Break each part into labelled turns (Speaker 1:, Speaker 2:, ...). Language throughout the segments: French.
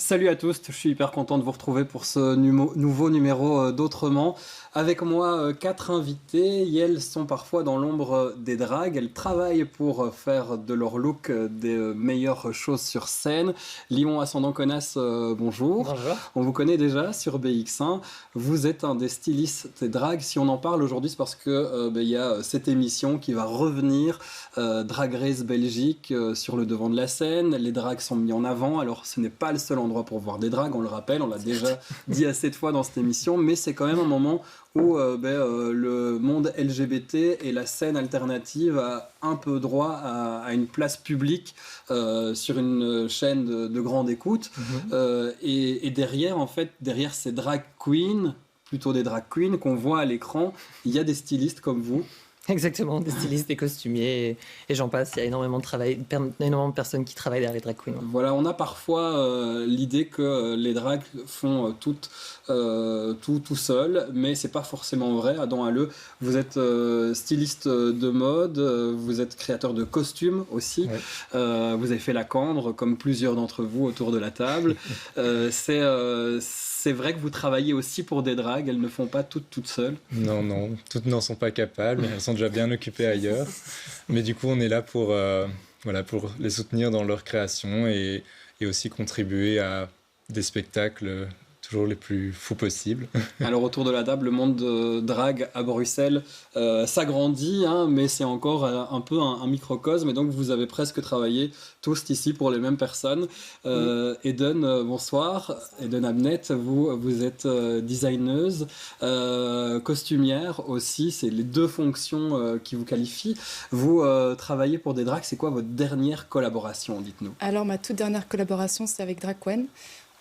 Speaker 1: Salut à tous, je suis hyper content de vous retrouver pour ce nouveau numéro d'Autrement. Avec moi, 4 invités, et elles sont parfois dans l'ombre des dragues. Elles travaillent pour faire de leur look des meilleures choses sur scène. Lyon Ascendant Connasse, bonjour.
Speaker 2: Bonjour.
Speaker 1: On vous connaît déjà sur BX1. Vous êtes un des stylistes des dragues. Si on en parle aujourd'hui, c'est parce que il y a cette émission qui va revenir, Drag Race Belgique, sur le devant de la scène. Les dragues sont mis en avant. Alors, ce n'est pas le seul endroit pour voir des dragues, on le rappelle, on l'a déjà dit assez de fois dans cette émission, mais c'est quand même un moment où le monde LGBT et la scène alternative a un peu droit à une place publique sur une chaîne de grande écoute. Et derrière, en fait, derrière ces drag queens, plutôt des drag queens qu'on voit à l'écran, il y a des stylistes comme vous.
Speaker 2: Exactement, des stylistes, des costumiers, et j'en passe. Il y a énormément de travail, énormément de personnes qui travaillent derrière les drag queens.
Speaker 1: Voilà, on a parfois l'idée que les drags font tout seul, mais c'est pas forcément vrai. Adam Halleux, vous êtes styliste de mode, vous êtes créateur de costumes aussi.
Speaker 2: Ouais.
Speaker 1: Vous avez fait la Cendre, comme plusieurs d'entre vous autour de la table. C'est vrai que vous travaillez aussi pour des dragues, elles ne font pas toutes seules.
Speaker 3: Non, toutes n'en sont pas capables, elles sont déjà bien occupées ailleurs. Mais du coup, on est là pour les soutenir dans leur création et aussi contribuer à des spectacles toujours les plus fous possibles.
Speaker 1: Alors autour de la table, le monde de drague à Bruxelles s'agrandit, mais c'est encore un peu un microcosme, et donc vous avez presque travaillé tous ici pour les mêmes personnes. Eden, bonsoir. Eden Abnet, vous êtes designeuse, costumière aussi, c'est les deux fonctions qui vous qualifient. Vous travaillez pour des dragues, c'est quoi votre dernière collaboration, dites-nous?
Speaker 4: Alors ma toute dernière collaboration, c'est avec Drag Queen.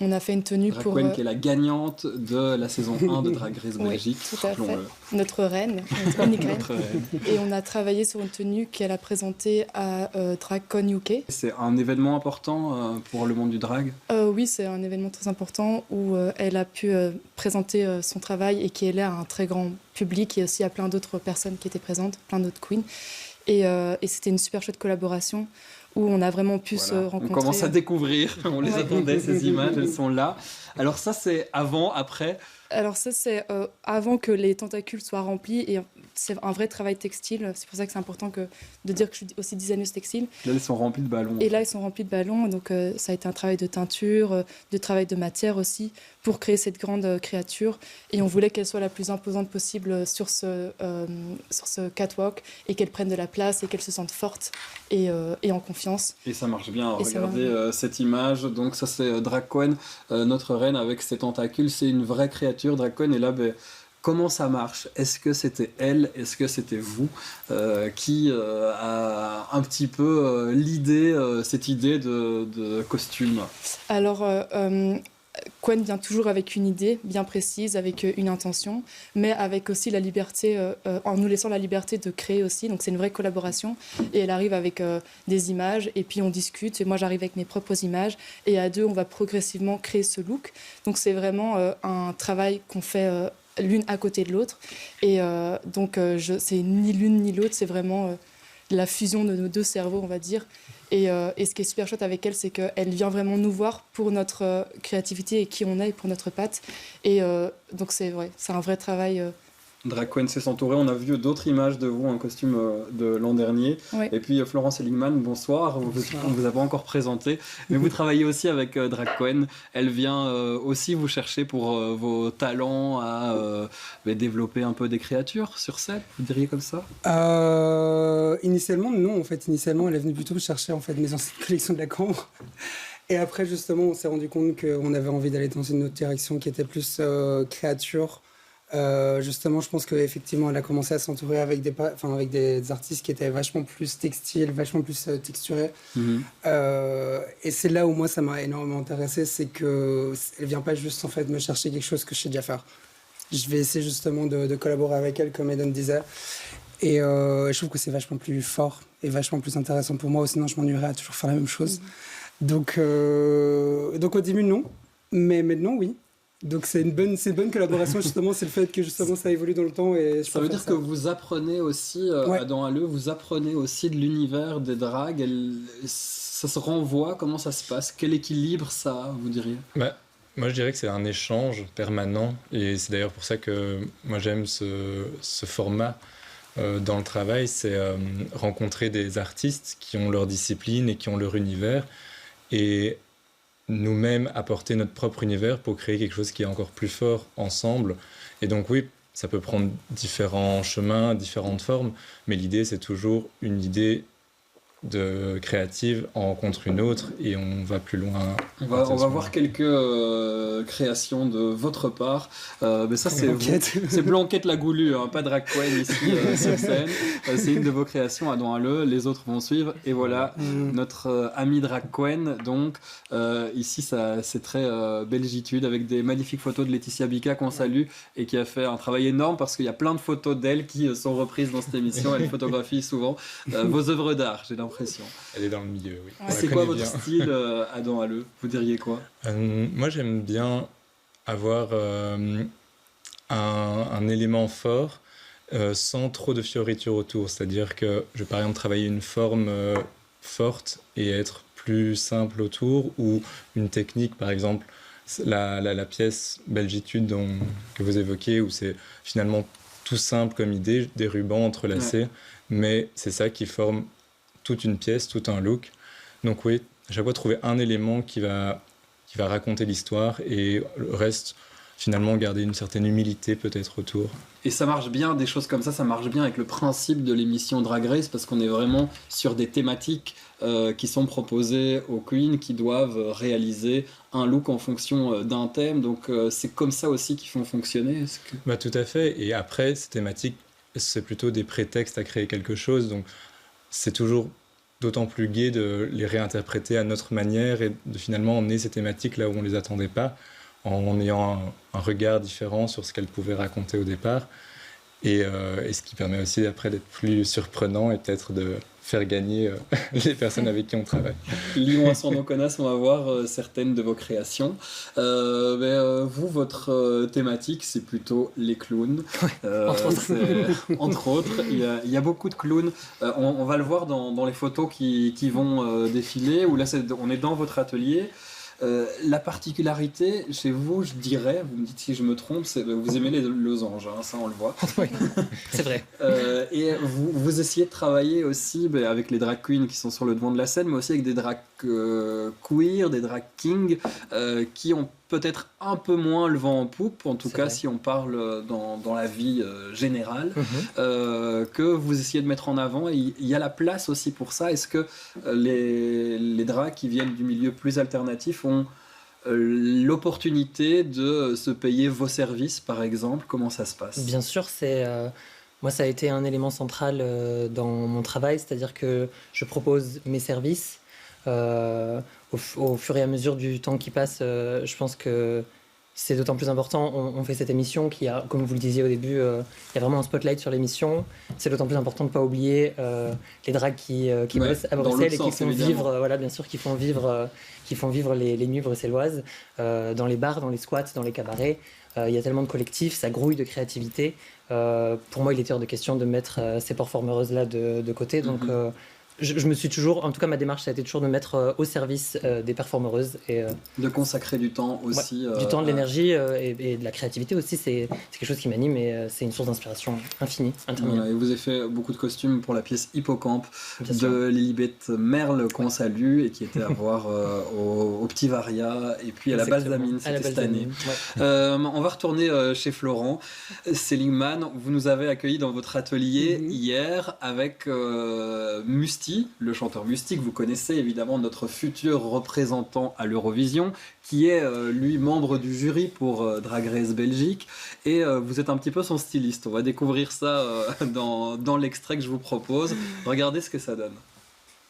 Speaker 4: On a fait une tenue
Speaker 1: Drag
Speaker 4: pour...
Speaker 1: Queen, qui est la gagnante de la saison 1 de Drag Race Belgique.
Speaker 4: Oui, tout à fait. Notre reine, notre unique reine.
Speaker 1: Notre reine.
Speaker 4: Et on a travaillé sur une tenue qu'elle a présentée à DragCon UK.
Speaker 1: C'est un événement important pour le monde du drag?
Speaker 4: Oui, c'est un événement très important où elle a pu présenter son travail et qui est là à un très grand public et aussi à plein d'autres personnes qui étaient présentes, plein d'autres queens. Et c'était une super chouette collaboration où on a vraiment pu se rencontrer.
Speaker 1: On commence à découvrir, on les attendait, ces images, elles sont là. Alors ça, c'est avant, après?
Speaker 4: Alors ça, c'est avant que les tentacules soient remplis, et c'est un vrai travail textile. C'est pour ça que c'est important de dire que je suis aussi designeuse textile.
Speaker 1: Là, ils sont remplis de ballons.
Speaker 4: Et là, ils sont remplis de ballons, donc ça a été un travail de teinture, de travail de matière aussi, pour créer cette grande créature. Et on voulait qu'elle soit la plus imposante possible sur ce catwalk, et qu'elle prenne de la place, et qu'elle se sente forte et en confiance.
Speaker 1: Et ça marche bien.
Speaker 4: Et
Speaker 1: regardez cette image. Donc ça, c'est Drag Queen, notre reine avec ses tentacules. C'est une vraie créature, Drag Queen. Et là, comment ça marche? Est-ce que c'était elle? Est-ce que c'était vous qui a un petit peu cette idée de costume?
Speaker 4: Alors, Quen vient toujours avec une idée bien précise, avec une intention, mais avec aussi la liberté, en nous laissant la liberté de créer aussi. Donc c'est une vraie collaboration, et elle arrive avec des images, et puis on discute, et moi j'arrive avec mes propres images, et à deux on va progressivement créer ce look. Donc c'est vraiment un travail qu'on fait l'une à côté de l'autre, et c'est ni l'une ni l'autre, c'est vraiment la fusion de nos deux cerveaux, on va dire. Et ce qui est super chouette avec elle, c'est qu'elle vient vraiment nous voir pour notre créativité et qui on est, et pour notre patte. Et donc c'est un vrai travail.
Speaker 1: Drag Queen s'est entourée. On a vu d'autres images de vous en costume de l'an dernier.
Speaker 4: Oui.
Speaker 1: Et puis Florence Seligman, bonsoir. On ne vous a pas encore présenté, mais vous travaillez aussi avec Drag Queen. Elle vient aussi vous chercher pour vos talents à développer un peu des créatures sur scène, vous diriez comme ça?
Speaker 5: Initialement, non. En fait, initialement, elle est venue plutôt me chercher en fait mes anciennes collections de la Cambre. Et après, justement, on s'est rendu compte qu'on avait envie d'aller dans une autre direction qui était plus créature. Justement, je pense qu'effectivement, elle a commencé à s'entourer avec des artistes qui étaient vachement plus textiles, vachement plus texturés. Et c'est là où moi, ça m'a énormément intéressé, c'est qu'elle ne vient pas juste en fait, me chercher quelque chose que je sais déjà faire. Je vais essayer justement de collaborer avec elle, comme Eden disait. Et je trouve que c'est vachement plus fort et vachement plus intéressant pour moi, sinon je m'ennuierais à toujours faire la même chose. Donc au début, non. Mais maintenant, oui. Donc c'est une bonne collaboration justement, c'est le fait que justement ça évolue dans le temps. Et
Speaker 1: ça veut dire que vous apprenez aussi, Adam Halleux, vous apprenez aussi de l'univers des dragues. Ça se renvoie, comment ça se passe? Quel équilibre ça a, vous diriez?
Speaker 3: Moi, je dirais que c'est un échange permanent, et c'est d'ailleurs pour ça que moi j'aime ce format dans le travail, c'est rencontrer des artistes qui ont leur discipline et qui ont leur univers, et nous-mêmes apporter notre propre univers pour créer quelque chose qui est encore plus fort ensemble. Et donc oui, ça peut prendre différents chemins, différentes formes, mais l'idée c'est toujours une idée de créative en rencontre une autre et on va plus loin.
Speaker 1: On va voir quelques créations de votre part. Mais ça, c'est Blanquette la Goulue, hein, pas Drag Queen ici sur scène. C'est une de vos créations, Adam Halleux. Les autres vont suivre. Et voilà, notre ami Drag Queen. Donc, ici, c'est très belgitude avec des magnifiques photos de Laetitia Bika qu'on salue et qui a fait un travail énorme parce qu'il y a plein de photos d'elle qui sont reprises dans cette émission. Elle photographie souvent vos œuvres d'art, j'ai l'impression.
Speaker 3: Elle est dans le milieu, oui.
Speaker 1: Ouais. C'est quoi votre style, Adam Halleux? Vous diriez quoi?
Speaker 3: Moi, j'aime bien avoir un élément fort sans trop de fioritures autour. C'est-à-dire que je vais par exemple travailler une forme forte et être plus simple autour, ou une technique, par exemple, la pièce Belgitude que vous évoquez, où c'est finalement tout simple comme idée, des rubans entrelacés, mais c'est ça qui forme toute une pièce, tout un look. Donc oui, à chaque fois trouver un élément qui va raconter l'histoire et le reste, finalement, garder une certaine humilité peut-être autour.
Speaker 1: Et ça marche bien, des choses comme ça marche bien avec le principe de l'émission Drag Race parce qu'on est vraiment sur des thématiques qui sont proposées aux queens qui doivent réaliser un look en fonction d'un thème. Donc c'est comme ça aussi qu'ils font fonctionner.
Speaker 3: Tout à fait. Et après, ces thématiques, c'est plutôt des prétextes à créer quelque chose. Donc c'est toujours d'autant plus gai de les réinterpréter à notre manière et de finalement emmener ces thématiques là où on ne les attendait pas, en ayant un regard différent sur ce qu'elles pouvaient raconter au départ. Et ce qui permet aussi après d'être plus surprenant et peut-être de faire gagner les personnes avec qui on travaille.
Speaker 1: Lions à son nom connasse, on va voir certaines de vos créations. Vous, votre thématique, c'est plutôt les clowns. Entre autres, il y a beaucoup de clowns. On va le voir dans les photos qui vont défiler, où là, on est dans votre atelier. La particularité chez vous, je dirais, vous me dites si je me trompe, c'est vous aimez les losanges, hein, ça on le voit.
Speaker 2: Oui, c'est vrai.
Speaker 1: Et vous essayez de travailler aussi avec les drag queens qui sont sur le devant de la scène, mais aussi avec des drag queer, des drag kings qui ont peut-être un peu moins le vent en poupe, en tout cas si on parle dans la vie générale, que vous essayez de mettre en avant. Et il y a la place aussi pour ça. Est-ce que les drags qui viennent du milieu plus alternatif ont l'opportunité de se payer vos services, par exemple? Comment ça se passe?
Speaker 2: Bien sûr, moi, ça a été un élément central dans mon travail, c'est-à-dire que je propose mes services. Au fur et à mesure du temps qui passe, je pense que c'est d'autant plus important. On fait cette émission qui a, comme vous le disiez au début, il y a vraiment un spotlight sur l'émission. C'est d'autant plus important de ne pas oublier les drags qui bossent à Bruxelles et qui font vivre, bien sûr, qui font vivre les nuits bruxelloises dans les bars, dans les squats, dans les cabarets. Il y a tellement de collectifs, ça grouille de créativité. Pour moi, il était hors de question de mettre ces performeuses-là de côté. Donc, je me suis toujours, en tout cas ma démarche, ça a été toujours de mettre au service des performeuses. Et,
Speaker 1: de consacrer du temps aussi.
Speaker 2: Du temps, de l'énergie et de la créativité aussi, c'est quelque chose qui m'anime et c'est une source d'inspiration infinie, interminable.
Speaker 1: Et vous avez fait beaucoup de costumes pour la pièce Hippocampe de Lilibet Merle qu'on salue et qui était à voir au Petit Varia et puis à la Balsamine, c'était cette année. On va retourner chez Florent. Seligman, vous nous avez accueillis dans votre atelier hier avec Musti, le chanteur Musti, que vous connaissez évidemment, notre futur représentant à l'Eurovision, qui est lui membre du jury pour Drag Race Belgique, et vous êtes un petit peu son styliste. On va découvrir ça dans l'extrait que je vous propose. Regardez ce que ça donne.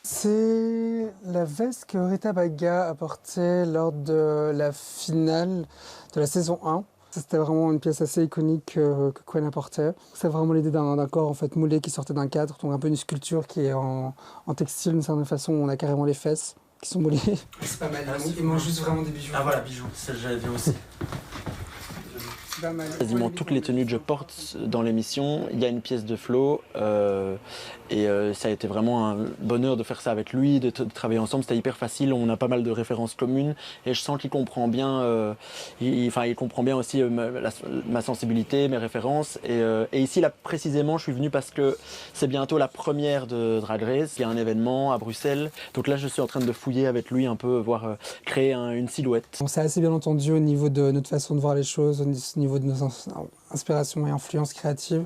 Speaker 5: C'est la veste que Rita Baga a portée lors de la finale de la saison 1. C'était vraiment une pièce assez iconique que Quen apportait. C'est vraiment l'idée d'un corps en fait moulé qui sortait d'un cadre, donc un peu une sculpture qui est en textile d'une certaine façon. On a carrément les fesses qui sont moulées. C'est pas mal, il manque juste vraiment des bijoux.
Speaker 6: Ah voilà, bijoux, ça j'avais vu aussi.
Speaker 5: pas mal.
Speaker 6: Quasiment toutes les tenues que je porte dans l'émission, il y a une pièce de Flo. Ça a été vraiment un bonheur de faire ça avec lui, de travailler ensemble. C'était hyper facile, on a pas mal de références communes et je sens qu'il comprend bien, il comprend bien aussi ma sensibilité, mes références. Et ici, là, précisément, je suis venu parce que c'est bientôt la première de Drag Race. Il y a un événement à Bruxelles. Donc là, je suis en train de fouiller avec lui un peu, voir créer une silhouette.
Speaker 5: On s'est assez bien entendu au niveau de notre façon de voir les choses, au niveau de nos inspirations et influences créatives.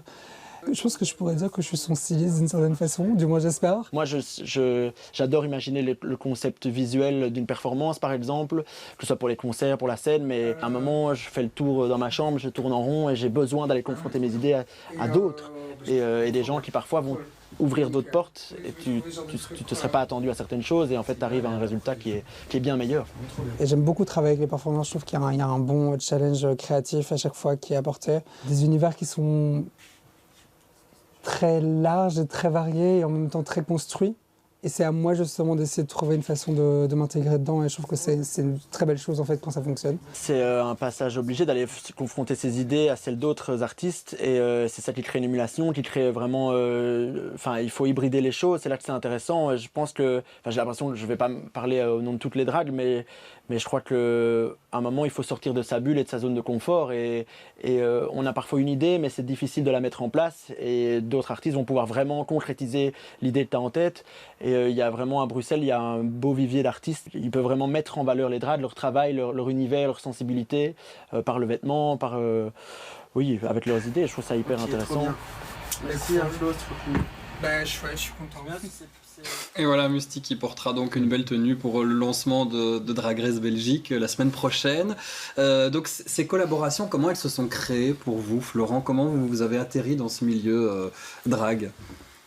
Speaker 5: Je pense que je pourrais dire que je suis son styliste d'une certaine façon, du moins j'espère.
Speaker 6: Moi, j'adore imaginer le concept visuel d'une performance, par exemple, que ce soit pour les concerts, pour la scène, mais à un moment, je fais le tour dans ma chambre, je tourne en rond et j'ai besoin d'aller confronter mes idées à d'autres. Et des gens qui parfois vont ouvrir d'autres portes et tu te serais pas attendu à certaines choses et en fait tu arrives à un résultat qui est bien meilleur.
Speaker 5: Et j'aime beaucoup travailler avec les performances, je trouve qu'il y a un bon challenge créatif à chaque fois qui est apporté. Des univers qui sont très larges et très variés et en même temps très construits. Et c'est à moi justement d'essayer de trouver une façon de m'intégrer dedans et je trouve que c'est une très belle chose en fait quand ça fonctionne.
Speaker 6: C'est un passage obligé d'aller confronter ses idées à celles d'autres artistes et c'est ça qui crée une émulation, qui crée vraiment... il faut hybrider les choses, c'est là que c'est intéressant. Je pense que... j'ai l'impression que je ne vais pas parler au nom de toutes les dragues, mais je crois qu'à un moment, il faut sortir de sa bulle et de sa zone de confort et on a parfois une idée, mais c'est difficile de la mettre en place et d'autres artistes vont pouvoir vraiment concrétiser l'idée que tu as en tête. Et il y a vraiment à Bruxelles, il y a un beau vivier d'artistes. Ils peuvent vraiment mettre en valeur les drags, leur travail, leur univers, leur sensibilité, par le vêtement, avec leurs idées. Je trouve ça hyper intéressant.
Speaker 5: Merci Flo, je suis content.
Speaker 1: Et voilà, Musty qui portera donc une belle tenue pour le lancement de Drag Race Belgique la semaine prochaine. Donc ces collaborations, comment elles se sont créées pour vous, Florent? Comment vous avez atterri dans ce milieu drag?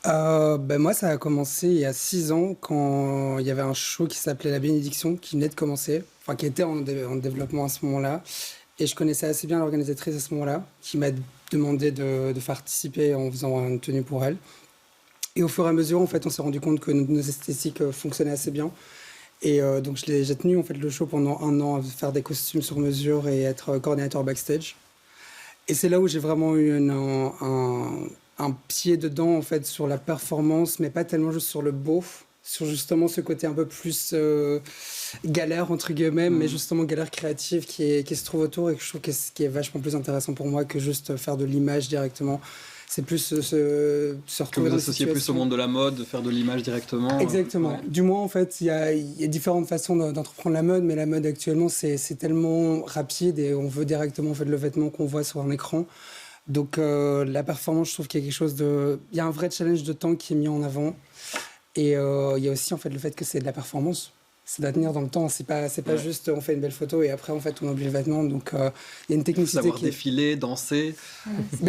Speaker 5: Moi, ça a commencé il y a 6 ans quand il y avait un show qui s'appelait La Bénédiction qui venait de commencer, qui était en développement à ce moment-là. Et je connaissais assez bien l'organisatrice à ce moment-là qui m'a demandé de participer en faisant une tenue pour elle. Et au fur et à mesure, en fait, on s'est rendu compte que nos esthétiques fonctionnaient assez bien. Et donc, j'ai tenu en fait, le show pendant 1 an à faire des costumes sur mesure et être coordinateur backstage. Et c'est là où j'ai vraiment eu un pied dedans en fait, sur la performance, mais pas tellement juste sur le beau, sur justement ce côté un peu plus galère, entre guillemets, mais justement galère créative qui se trouve autour et que je trouve qui est vachement plus intéressant pour moi que juste faire de l'image directement. C'est plus se retrouver dans
Speaker 1: vous associez plus au monde de la mode, de faire de l'image directement.
Speaker 5: Exactement.
Speaker 1: Ouais.
Speaker 5: Du moins, en fait, il y a différentes façons d'entreprendre la mode, mais la mode actuellement, c'est tellement rapide et on veut directement en fait, le vêtement qu'on voit sur un écran. Donc la performance, je trouve qu'il y a quelque chose de... Il y a un vrai challenge de temps qui est mis en avant. Et il y a aussi en fait, le fait que c'est de la performance. C'est de tenir dans le temps. C'est pas juste on fait une belle photo et après en fait on oublie le vêtement. Donc il y a une technicité.
Speaker 1: Savoir défiler, danser.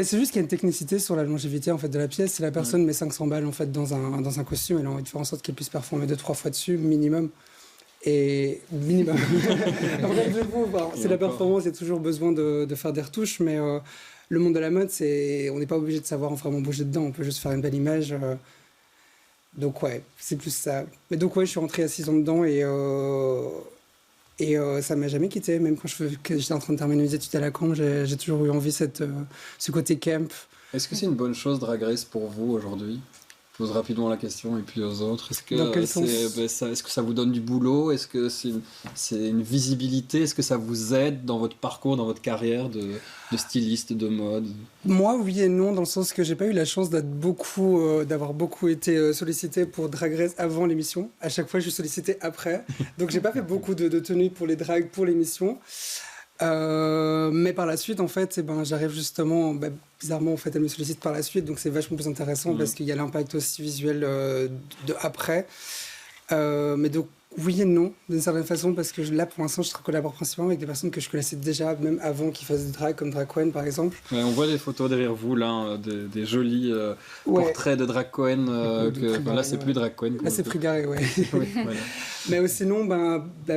Speaker 5: C'est juste qu'il y a une technicité sur la longévité en fait, de la pièce. Si la personne met 500 balles en fait, dans un costume, elle a envie de faire en sorte qu'elle puisse performer 2-3 fois dessus, minimum. Et minimum. Après, du coup, c'est la performance, il y a toujours besoin de faire des retouches, mais le monde de la mode, on n'est pas obligé de savoir vraiment bouger dedans, on peut juste faire une belle image. Donc ouais, c'est plus ça. Mais donc ouais, je suis rentré à 6 ans dedans et ça m'a jamais quitté, même quand j'étais en train de terminer mes études à la Camp, j'ai toujours eu envie ce côté camp.
Speaker 1: Est-ce que c'est une bonne chose Drag Race pour vous aujourd'hui? Je pose rapidement la question et puis aux autres. Est-ce que ça vous donne du boulot? Est-ce que c'est une visibilité? Est-ce que ça vous aide dans votre parcours, dans votre carrière de styliste, de mode?
Speaker 5: Moi, oui et non, dans le sens que j'ai pas eu la chance d'avoir beaucoup été sollicité pour Drag Race avant l'émission. À chaque fois, je suis sollicité après. Donc, j'ai pas fait beaucoup de tenues pour les drags pour l'émission. Mais par la suite, en fait, j'arrive justement, bizarrement, en fait, elle me sollicite par la suite, donc c'est vachement plus intéressant parce qu'il y a l'impact aussi visuel de après. Mais donc, oui et non, d'une certaine façon, parce que là, pour l'instant, je collabore principalement avec des personnes que je connaissais déjà, même avant qu'ils fassent du drag, comme Drag Queen, par exemple.
Speaker 1: Ouais, on voit des photos derrière vous, là, des jolis portraits de Drag Queen. Là, c'est plus Drag Queen.
Speaker 5: Là, c'est Frigaré, ouais.
Speaker 1: Oui, voilà.
Speaker 5: Mais sinon,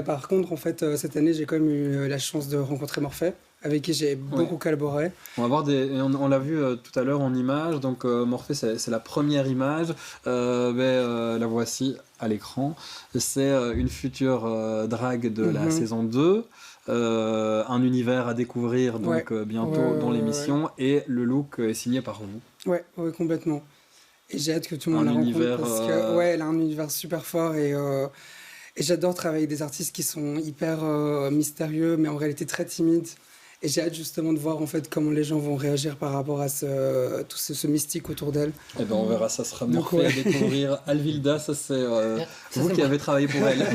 Speaker 5: par contre, en fait, cette année, j'ai quand même eu la chance de rencontrer Morphée, avec qui j'ai beaucoup collaboré.
Speaker 1: On va voir on l'a vu tout à l'heure en image, donc Morphée c'est la première image, la voici à l'écran. C'est une future drague de la saison 2. un univers à découvrir donc bientôt dans l'émission, et le look est signé par vous.
Speaker 5: Ouais, complètement. Et j'ai hâte que tout le monde la rencontre parce que elle a un univers super fort et j'adore travailler avec des artistes qui sont hyper mystérieux mais en réalité très timides. Et j'ai hâte justement de voir en fait comment les gens vont réagir par rapport à tout ce mystique autour d'elle.
Speaker 1: Eh ben on verra, ça sera morphé à découvrir. Alvilda, ça c'est vous qui avez travaillé pour elle.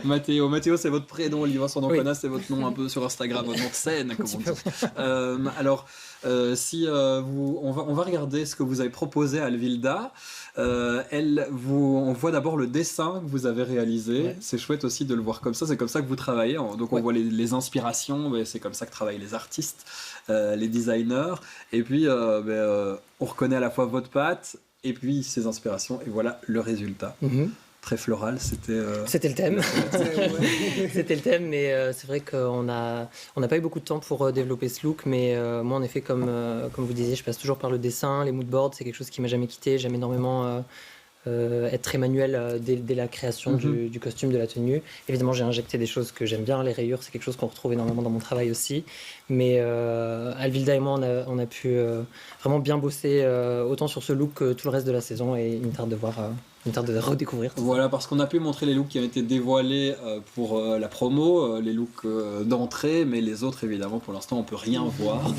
Speaker 1: Mathéo, c'est votre prénom. Olivia Sordon-Cona, c'est votre nom un peu sur Instagram, votre nom de scène, comme on dit. Alors, on va regarder ce que vous avez proposé à Alvilda. On voit d'abord le dessin que vous avez réalisé. Ouais. C'est chouette aussi de le voir comme ça. C'est comme ça que vous travaillez. Donc on voit les inspirations. C'est comme ça que travaillent les artistes, les designers. Et puis on reconnaît à la fois votre patte et puis ses inspirations. Et voilà le résultat. Très floral,
Speaker 2: c'était le thème. C'était le thème, mais c'est vrai qu'on n'a pas eu beaucoup de temps pour développer ce look, mais moi en effet, comme vous disiez, je passe toujours par le dessin, les moodboards, c'est quelque chose qui m'a jamais quitté. J'aime énormément être très manuel dès la création du costume, de la tenue. Évidemment, j'ai injecté des choses que j'aime bien, les rayures, c'est quelque chose qu'on retrouve énormément dans mon travail aussi. Mais Alvilda et moi, on a pu vraiment bien bosser autant sur ce look que tout le reste de la saison, et il me tarde de redécouvrir.
Speaker 1: Voilà, parce qu'on a pu montrer les looks qui ont été dévoilés pour la promo, les looks d'entrée, mais les autres, évidemment, pour l'instant, on peut rien voir.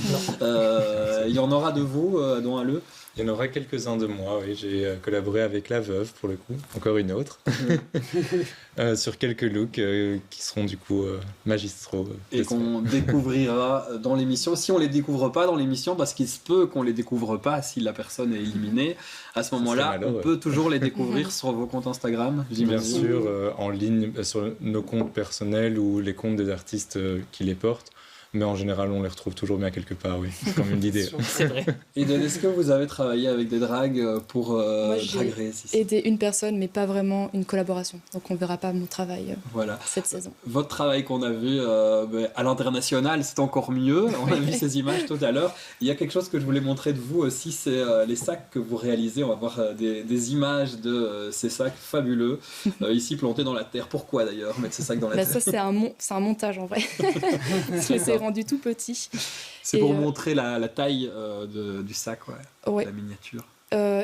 Speaker 1: Il y en aura de vous, dont un le.
Speaker 3: Il y en aura quelques-uns de moi, oui. J'ai collaboré avec La Veuve, pour le coup, encore une autre, sur quelques looks qui seront du coup magistraux.
Speaker 1: Et qu'on découvrira dans l'émission. Si on les découvre pas dans l'émission, parce qu'il se peut qu'on les découvre pas si la personne est éliminée, à ce moment-là, on peut toujours les découvrir sur vos comptes Instagram, j'imagine.
Speaker 3: Bien sûr, en ligne, sur nos comptes personnels ou les comptes des artistes qui les portent. Mais en général, on les retrouve toujours bien quelque part, oui. C'est comme une idée.
Speaker 2: C'est vrai.
Speaker 1: Et est-ce que vous avez travaillé avec des drags pour
Speaker 4: Moi,
Speaker 1: Drag Race ici?
Speaker 4: Aidé une personne, mais pas vraiment une collaboration. Donc on ne verra pas mon travail cette saison.
Speaker 1: Votre travail qu'on a vu à l'international, c'est encore mieux. On a vu ces images tout à l'heure. Il y a quelque chose que je voulais montrer de vous aussi, c'est les sacs que vous réalisez. On va voir des images de ces sacs fabuleux, ici plantés dans la terre. Pourquoi d'ailleurs mettre ces sacs dans la terre?
Speaker 4: Ça, c'est un montage en vrai. C'est rendu tout petit.
Speaker 1: C'est pour montrer la taille du sac, la miniature.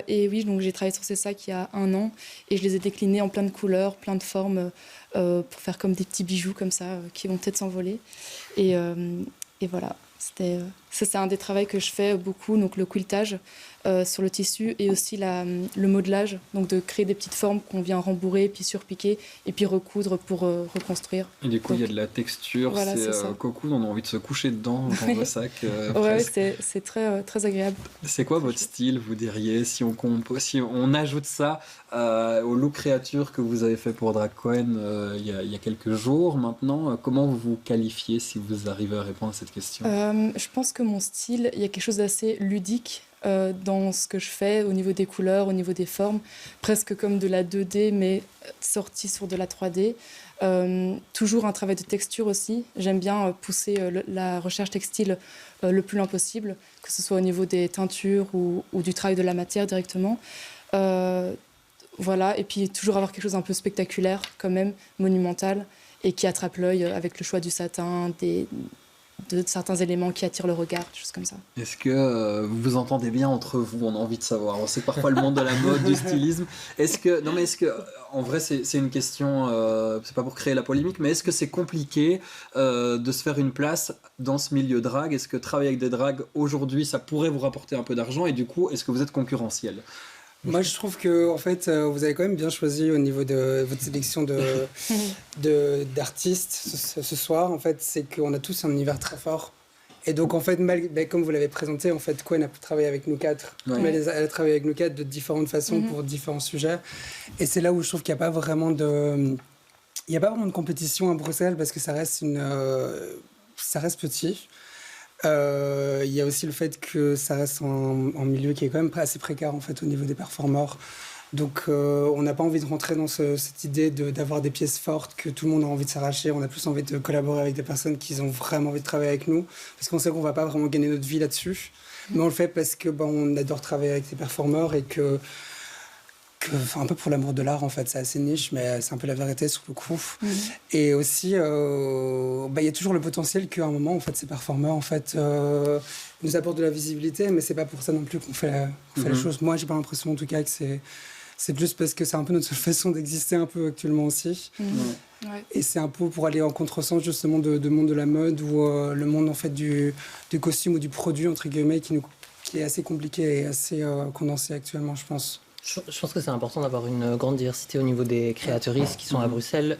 Speaker 4: Et oui, donc j'ai travaillé sur ces sacs il y a 1 an et je les ai déclinés en plein de couleurs, plein de formes pour faire comme des petits bijoux comme ça qui vont peut-être s'envoler. Et voilà, c'est un des travaux que je fais beaucoup, donc le quiltage sur le tissu et aussi le modelage, donc de créer des petites formes qu'on vient rembourrer, puis surpiquer et puis recoudre pour reconstruire.
Speaker 1: Et du coup, il y a de la texture,
Speaker 4: voilà,
Speaker 1: c'est cocoon, on a envie de se coucher dedans dans le sac.
Speaker 4: Ouais, c'est très, très agréable.
Speaker 1: C'est quoi votre style, vous diriez, si on ajoute ça au look créature que vous avez fait pour DragCoin il y a quelques jours maintenant, comment vous vous qualifiez si vous arrivez à répondre à cette question?
Speaker 4: Je pense que mon style, il y a quelque chose d'assez ludique dans ce que je fais au niveau des couleurs, au niveau des formes, presque comme de la 2D mais sortie sur de la 3D. Toujours un travail de texture aussi. J'aime bien pousser la recherche textile le plus loin possible, que ce soit au niveau des teintures ou du travail de la matière directement. Voilà, et puis toujours avoir quelque chose un peu spectaculaire quand même, monumental, et qui attrape l'œil avec le choix du satin, de certains éléments qui attirent le regard, des choses comme ça.
Speaker 1: Est-ce que vous vous entendez bien entre vous? On a envie de savoir. On sait que parfois le monde de la mode, du stylisme. Est-ce que, en vrai, c'est une question, c'est pas pour créer la polémique, mais est-ce que c'est compliqué de se faire une place dans ce milieu drag? Est-ce que travailler avec des drags aujourd'hui, ça pourrait vous rapporter un peu d'argent? Et du coup, est-ce que vous êtes concurrentiel?
Speaker 5: Moi, je trouve que en fait, vous avez quand même bien choisi au niveau de votre sélection d'artistes ce soir. En fait, c'est qu'on a tous un univers très fort. Et donc, en fait, comme vous l'avez présenté, en fait, Qwen a travaillé avec nous 4. Ouais. Mais elle a travaillé avec nous 4 de différentes façons pour différents sujets. Et c'est là où je trouve qu'il n'y a pas vraiment de compétition à Bruxelles parce que ça reste petit. Il y a aussi le fait que ça reste en milieu qui est quand même assez précaire en fait au niveau des performeurs. Donc on n'a pas envie de rentrer dans cette idée d'avoir des pièces fortes que tout le monde a envie de s'arracher. On a plus envie de collaborer avec des personnes qui ont vraiment envie de travailler avec nous parce qu'on sait qu'on va pas vraiment gagner notre vie là-dessus. Mais on le fait parce que on adore travailler avec des performeurs et que enfin, un peu pour l'amour de l'art, en fait. C'est assez niche, mais c'est un peu la vérité sur le coup. Et aussi, il y a toujours le potentiel qu'à un moment, en fait, ces performeurs, en fait, nous apportent de la visibilité, mais c'est pas pour ça non plus qu'on fait les choses. Moi, j'ai pas l'impression, en tout cas, que c'est juste parce que c'est un peu notre seule façon d'exister un peu actuellement aussi.
Speaker 4: Ouais.
Speaker 5: Et c'est un peu pour aller en contresens justement de monde de la mode ou le monde en fait du costume ou du produit entre guillemets qui est assez compliqué et assez condensé actuellement, je pense.
Speaker 2: Je pense que c'est important d'avoir une grande diversité au niveau des créateuristes qui sont à Bruxelles.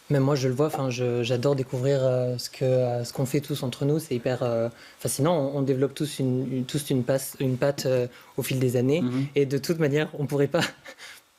Speaker 2: Même moi, je le vois, j'adore découvrir ce qu'on fait tous entre nous. C'est hyper fascinant. On développe tous une patte au fil des années. Et de toute manière, on pourrait pas...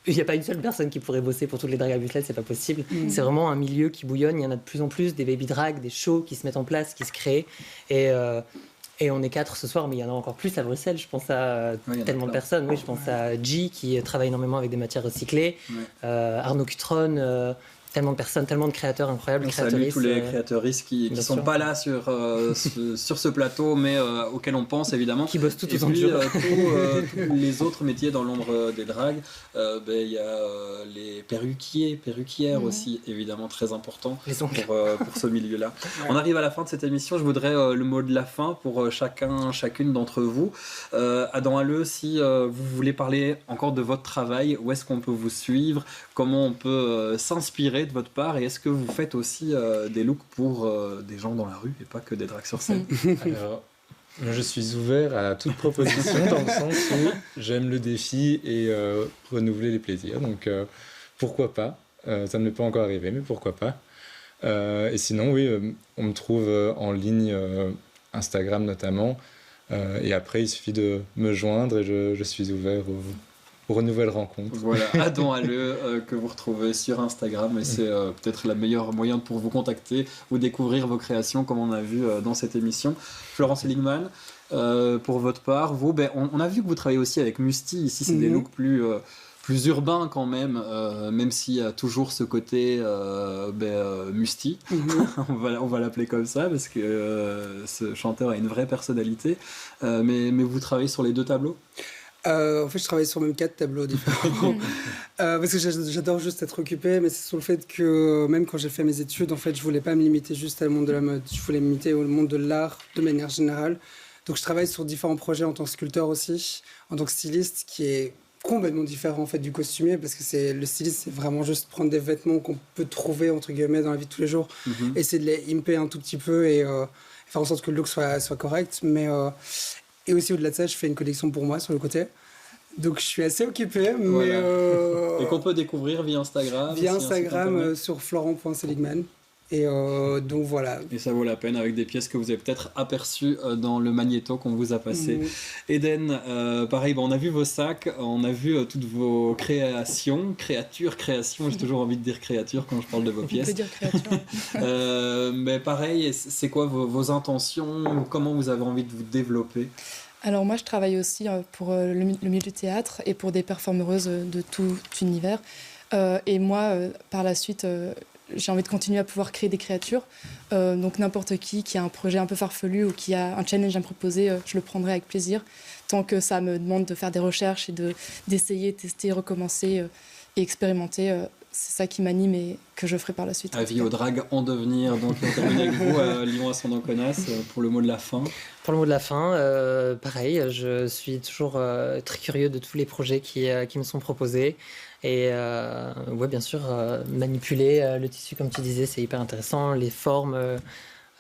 Speaker 2: Il n'y a pas une seule personne qui pourrait bosser pour toutes les drags à Bruxelles, c'est pas possible. C'est vraiment un milieu qui bouillonne. Il y en a de plus en plus, des baby drags, des shows qui se mettent en place, qui se créent. Et on est 4 ce soir, mais il y en a encore plus à Bruxelles. Je pense à tellement de personnes. Oui, je pense à G qui travaille énormément avec des matières recyclées, Arnaud Cutron, tellement de personnes, tellement de créateurs incroyables.
Speaker 1: On salue tous les créateuristes qui ne sont pas là sur ce plateau, mais auxquels on pense évidemment.
Speaker 2: Qui bossent tout
Speaker 1: et
Speaker 2: autant
Speaker 1: puis,
Speaker 2: dur.
Speaker 1: tous les autres métiers dans l'ombre des dragues, il y a les perruquières aussi, évidemment très important pour ce milieu-là. On arrive à la fin de cette émission. Je voudrais le mot de la fin pour chacune d'entre vous. Adam Halleux, si vous voulez parler encore de votre travail, où est-ce qu'on peut vous suivre, comment on peut s'inspirer de votre part, et est-ce que vous faites aussi des looks pour des gens dans la rue et pas que des drags sur scène?
Speaker 3: Alors, je suis ouvert à toute proposition dans le sens où j'aime le défi et renouveler les plaisirs. Donc, pourquoi pas. Ça ne m'est pas encore arrivé, mais pourquoi pas. Et sinon, oui, on me trouve en ligne, Instagram notamment. Et après, il suffit de me joindre et je suis ouvert aux nouvelles rencontres.
Speaker 1: Voilà, Adam Halleux, que vous retrouvez sur Instagram, et c'est peut-être le meilleur moyen pour vous contacter ou découvrir vos créations, comme on a vu dans cette émission. Florence Seligman, pour votre part, vous, on a vu que vous travaillez aussi avec Musty. Ici, c'est des looks plus urbains quand même s'il y a toujours ce côté Musty. on va l'appeler comme ça, parce que ce chanteur a une vraie personnalité. Mais vous travaillez sur les deux tableaux?
Speaker 5: En fait, je travaille sur même 4 tableaux différents. Parce que j'adore juste être occupé, mais c'est sur le fait que même quand j'ai fait mes études, en fait, je voulais pas me limiter juste au monde de la mode. Je voulais me limiter au monde de l'art de manière générale. Donc, je travaille sur différents projets en tant que sculpteur aussi, en tant que styliste, qui est complètement différent en fait du costumier, parce que le styliste, c'est vraiment juste prendre des vêtements qu'on peut trouver entre guillemets dans la vie de tous les jours, essayer de les imper un tout petit peu et faire en sorte que le look soit correct, mais et aussi au-delà de ça, je fais une collection pour moi sur le côté. Donc je suis assez occupé, mais
Speaker 1: et qu'on peut découvrir via Instagram.
Speaker 5: Via Instagram sur florent.seligman. Et donc voilà.
Speaker 1: Et ça vaut la peine, avec des pièces que vous avez peut-être aperçues dans le magnéto qu'on vous a passé. Eden, pareil, on a vu vos sacs, on a vu toutes vos créations, j'ai toujours envie de dire créatures quand je parle de vos pièces.
Speaker 4: On peut dire créature.
Speaker 1: Mais pareil, c'est quoi vos intentions, comment vous avez envie de vous développer?
Speaker 4: Alors moi, je travaille aussi pour le milieu du théâtre et pour des performeuses de tout univers. Et moi, par la suite, j'ai envie de continuer à pouvoir créer des créatures. Donc n'importe qui a un projet un peu farfelu ou qui a un challenge à me proposer, je le prendrai avec plaisir. Tant que ça me demande de faire des recherches et d'essayer, tester, recommencer et expérimenter. C'est ça qui m'anime et que je ferai par la suite.
Speaker 1: Avis aux dragues en devenir. Donc on termine avec vous, Lyon Ascendant-Connasse, pour le mot de la fin.
Speaker 2: Pour le mot de la fin, pareil, je suis toujours très curieux de tous les projets qui me sont proposés. Et bien sûr, manipuler le tissu, comme tu disais, c'est hyper intéressant. Les formes,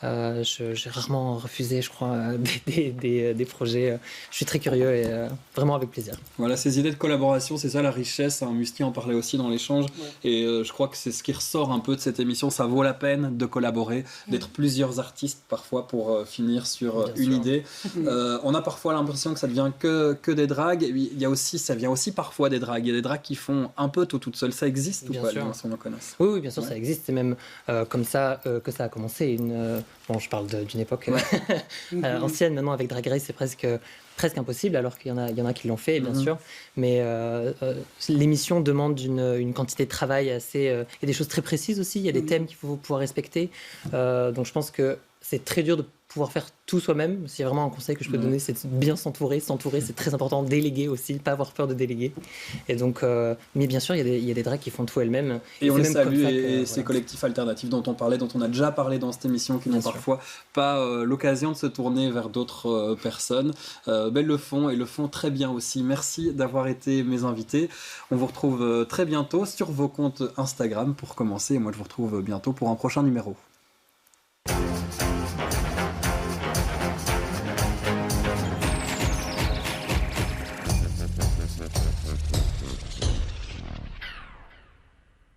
Speaker 2: j'ai rarement refusé, je crois, des projets. Je suis très curieux et vraiment avec plaisir.
Speaker 1: Voilà, ces idées de collaboration, c'est ça la richesse. Musty en parlait aussi dans l'échange. Et je crois que c'est ce qui ressort un peu de cette émission. Ça vaut la peine de collaborer, d'être plusieurs artistes parfois pour finir sur une idée. On a parfois l'impression que ça devient que des dragues. Il y a aussi, ça vient aussi parfois des dragues. Il y a des dragues qui font un peu tout toutes seules. Ça existe
Speaker 2: bien
Speaker 1: ou pas,
Speaker 2: sûr. Oui, bien sûr, ça existe. C'est même comme ça que ça a commencé. Bon, je parle d'une époque ancienne. Maintenant, avec Drag Race, c'est presque impossible, alors qu'il y en a qui l'ont fait, bien sûr. Mais l'émission demande une quantité de travail assez... Il y a des choses très précises aussi. Il y a des thèmes qu'il faut pouvoir respecter. Donc, je pense que c'est très dur de pouvoir faire tout soi-même. S'il y a vraiment un conseil que je peux donner, c'est de bien s'entourer. S'entourer, c'est très important. Déléguer aussi, pas avoir peur de déléguer. Et donc, mais bien sûr, il y a des drags qui font tout elles-mêmes.
Speaker 1: Et on
Speaker 2: c'est
Speaker 1: les
Speaker 2: même comme
Speaker 1: salue,
Speaker 2: ça
Speaker 1: et
Speaker 2: que,
Speaker 1: ces
Speaker 2: voilà.
Speaker 1: collectifs alternatifs dont on parlait, dont on a déjà parlé dans cette émission, qui n'ont
Speaker 2: Bien sûr.
Speaker 1: parfois pas l'occasion de se tourner vers d'autres personnes, le font, et le font très bien aussi. Merci d'avoir été mes invités. On vous retrouve très bientôt sur vos comptes Instagram pour commencer. Et moi, je vous retrouve bientôt pour un prochain numéro.